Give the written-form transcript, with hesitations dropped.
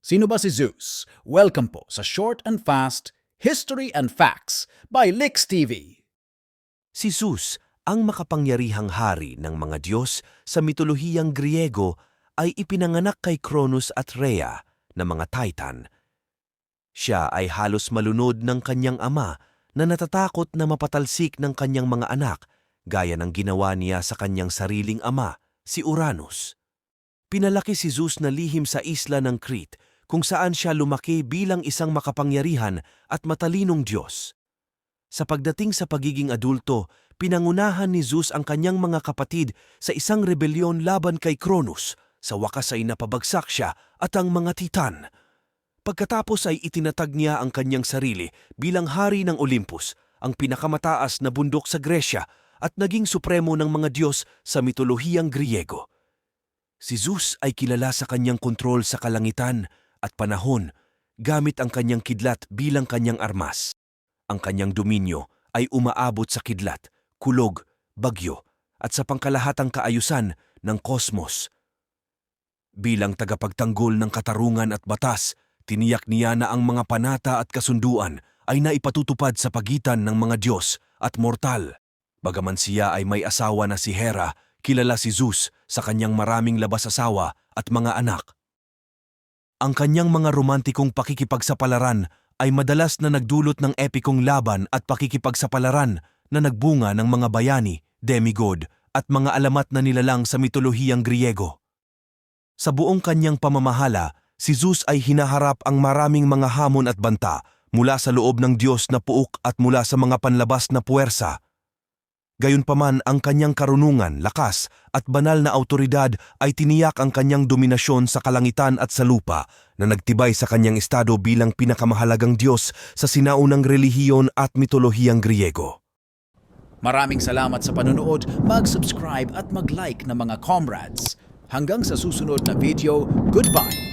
Sino ba si Zeus? Welcome po sa Short and Fast, History and Facts by Lix TV. Si Zeus, ang makapangyarihang hari ng mga Diyos sa mitolohiyang Griego, ay ipinanganak kay Cronus at Rhea na mga Titan. Siya ay halos malunod ng kanyang ama na natatakot na mapatalsik ng kanyang mga anak gaya ng ginawa niya sa kanyang sariling ama, si Uranus. Pinalaki si Zeus na lihim sa isla ng Crete kung saan siya lumaki bilang isang makapangyarihan at matalinong Diyos. Sa pagdating sa pagiging adulto, pinangunahan ni Zeus ang kanyang mga kapatid sa isang rebelyon laban kay Cronus. Sa wakas ay napabagsak siya at ang mga Titan. Pagkatapos ay itinatag niya ang kanyang sarili bilang hari ng Olympus, ang pinakamataas na bundok sa Gresya, at naging supremo ng mga Diyos sa mitolohiyang Griego. Si Zeus ay kilala sa kanyang kontrol sa kalangitan at panahon gamit ang kanyang kidlat bilang kanyang armas. Ang kanyang dominyo ay umaabot sa kidlat, kulog, bagyo, at sa pangkalahatang kaayusan ng kosmos. Bilang tagapagtanggol ng katarungan at batas, tiniyak niya na ang mga panata at kasunduan ay naipatutupad sa pagitan ng mga Diyos at mortal. Bagaman siya ay may asawa na si Hera, kilala si Zeus sa kanyang maraming labas-asawa at mga anak. Ang kanyang mga romantikong pakikipagsapalaran ay madalas na nagdulot ng epikong laban at pakikipagsapalaran na nagbunga ng mga bayani, demigod, at mga alamat na nilalang sa mitolohiyang Griego. Sa buong kanyang pamamahala, si Zeus ay hinaharap ang maraming mga hamon at banta mula sa loob ng Diyos na puok at mula sa mga panlabas na puwersa. Gayunpaman, ang kanyang karunungan, lakas at banal na awtoridad ay tiniyak ang kanyang dominasyon sa kalangitan at sa lupa na nagtibay sa kanyang estado bilang pinakamahalagang Diyos sa sinaunang relihiyon at mitolohiyang Griego. Maraming salamat sa panonood, mag-subscribe at mag-like na mga comrades. Hanggang sa susunod na video, goodbye!